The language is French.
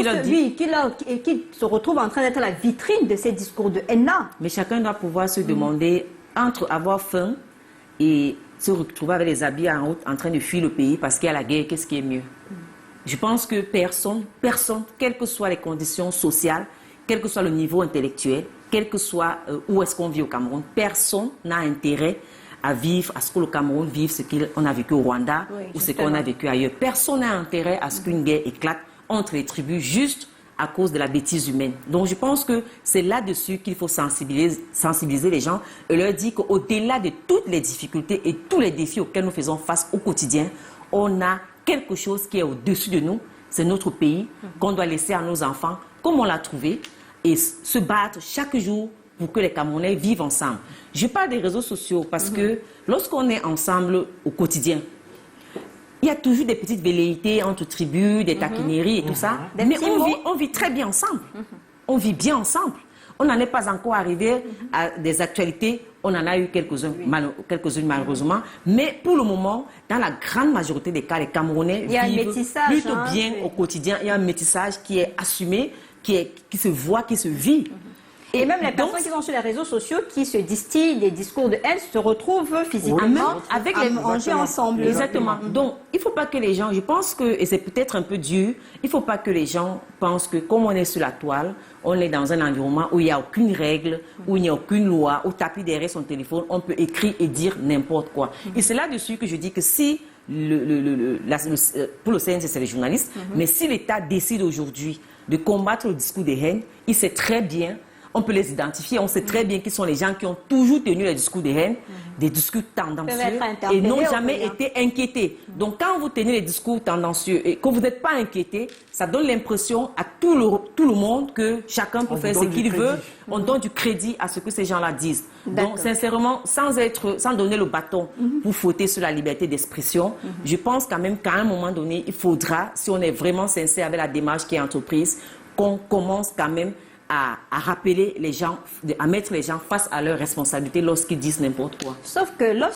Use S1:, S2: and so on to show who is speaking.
S1: qui se retrouve en train d'être la vitrine de ces discours de haine-là.
S2: Mais chacun doit pouvoir se demander, entre avoir faim et se retrouver avec les habits en route en train de fuir le pays parce qu'il y a la guerre, qu'est-ce qui est mieux? Je pense que personne, quelles que soient les conditions sociales, quel que soit le niveau intellectuel, quel que soit où est-ce qu'on vit au Cameroun, personne n'a intérêt à vivre, à ce que le Cameroun vive ce qu'on a vécu au Rwanda ou ce qu'on a vécu ailleurs. Personne n'a intérêt à ce qu'une guerre éclate entre les tribus juste à cause de la bêtise humaine. Donc je pense que c'est là-dessus qu'il faut sensibiliser les gens et leur dire qu'au-delà de toutes les difficultés et tous les défis auxquels nous faisons face au quotidien, on a quelque chose qui est au-dessus de nous, c'est notre pays, qu'on doit laisser à nos enfants, comme on l'a trouvé, et se battre chaque jour pour que les Camerounais vivent ensemble. Je parle des réseaux sociaux parce que lorsqu'on est ensemble au quotidien, il y a toujours des petites velléités entre tribus, des taquineries et tout ça, mais on vit très bien ensemble. On vit bien ensemble. On n'en est pas encore arrivé à des actualités, on en a eu quelques-unes malheureusement, mais pour le moment, dans la grande majorité des cas, les Camerounais vivent plutôt bien au quotidien. Il y a un métissage qui est assumé, qui se voit, qui se vit.
S1: Et même les personnes qui sont sur les réseaux sociaux, qui se distillent des discours de haine, se retrouvent physiquement avec les manger ensemble.
S2: Exactement. Donc, il ne faut pas que les gens, je pense que, et c'est peut-être un peu dur, il ne faut pas que les gens pensent que comme on est sur la toile, on est dans un environnement où il n'y a aucune règle, où il n'y a aucune loi, où tapis derrière son téléphone, on peut écrire et dire n'importe quoi. Et c'est là-dessus que je dis que si, pour le CNC, c'est les journalistes, mais si l'État décide aujourd'hui de combattre le discours des haines, il sait très bien, on peut les identifier, on sait très bien qui sont les gens qui ont toujours tenu les discours de haine, des discours tendancieux et n'ont jamais été inquiétés. Donc quand vous tenez les discours tendancieux et que vous n'êtes pas inquiété, ça donne l'impression à tout le monde que chacun peut faire ce qu'il veut. On donne du crédit à ce que ces gens-là disent. Donc sincèrement, sans donner le bâton pour fauter sur la liberté d'expression, je pense quand même qu'à un moment donné, il faudra, si on est vraiment sincère avec la démarche qui est entreprise, qu'on commence quand même à rappeler les gens, à mettre les gens face à leurs responsabilités lorsqu'ils disent n'importe quoi.
S1: Sauf que